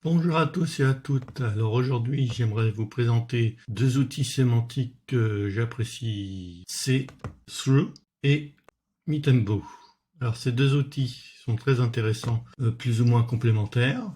Bonjour à tous et à toutes. Alors aujourd'hui, j'aimerais vous présenter deux outils sémantiques que j'apprécie, c'est Through et Meetembo. Alors ces deux outils sont très intéressants, plus ou moins complémentaires.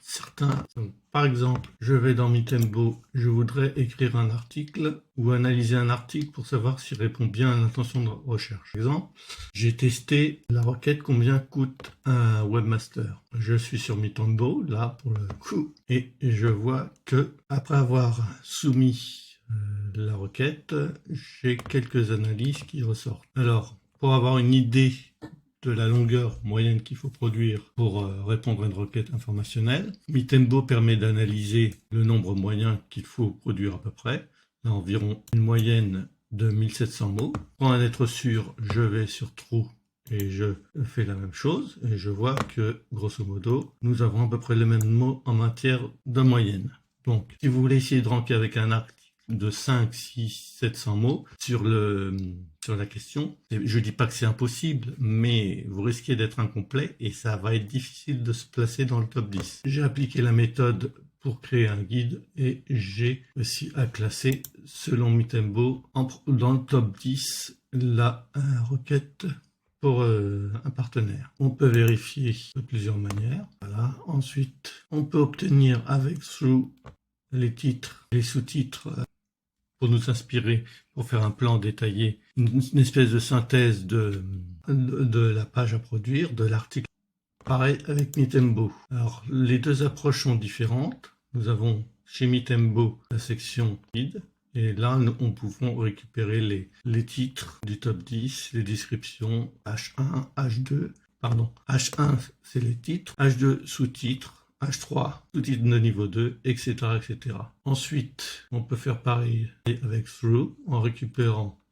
Certains, par exemple, je vais dans Meetembo, je voudrais écrire un article ou analyser un article pour savoir s'il répond bien à l'intention de recherche. Par exemple, j'ai testé la requête combien coûte un webmaster. Je suis sur Meetembo, là pour le coup, et je vois que après avoir soumis la requête, j'ai quelques analyses qui ressortent. Alors, pour avoir une idée de la longueur moyenne qu'il faut produire pour répondre à une requête informationnelle. Meetembo permet d'analyser le nombre moyen qu'il faut produire à peu près, là, environ une moyenne de 1700 mots. Pour en être sûr, je vais sur True et je fais la même chose et je vois que, grosso modo, nous avons à peu près les mêmes mots en matière de moyenne. Donc, si vous voulez essayer de ranker avec un article de 5, 6, 700 mots sur la question. Je dis pas que c'est impossible, mais vous risquez d'être incomplet et ça va être difficile de se placer dans le top 10. J'ai appliqué la méthode pour créer un guide et j'ai aussi à classer selon Meetembo dans le top 10 la requête pour un partenaire. On peut vérifier de plusieurs manières. Voilà. Ensuite, on peut obtenir avec Through les titres, les sous-titres pour nous inspirer, pour faire un plan détaillé, une espèce de synthèse de la page à produire, de l'article. Pareil avec Meetembo. Alors, les deux approches sont différentes. Nous avons chez Meetembo la section guide, et là, nous pouvons récupérer les titres du top 10, les descriptions, H1, H2, pardon. H1, c'est les titres, H2, sous-titres, H3, sous-titre de niveau 2, etc., etc. Ensuite, on peut faire pareil avec Through en récupérant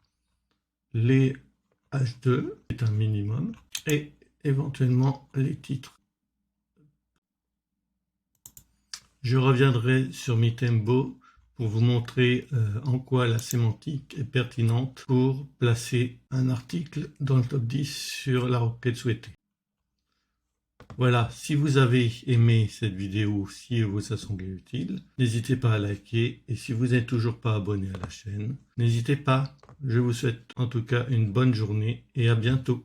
les H2, c'est un minimum, et éventuellement les titres. Je reviendrai sur Meetembo pour vous montrer en quoi la sémantique est pertinente pour placer un article dans le top 10 sur la requête souhaitée. Voilà, si vous avez aimé cette vidéo, si elle vous a semblé utile, n'hésitez pas à liker et si vous n'êtes toujours pas abonné à la chaîne, n'hésitez pas. Je vous souhaite en tout cas une bonne journée et à bientôt.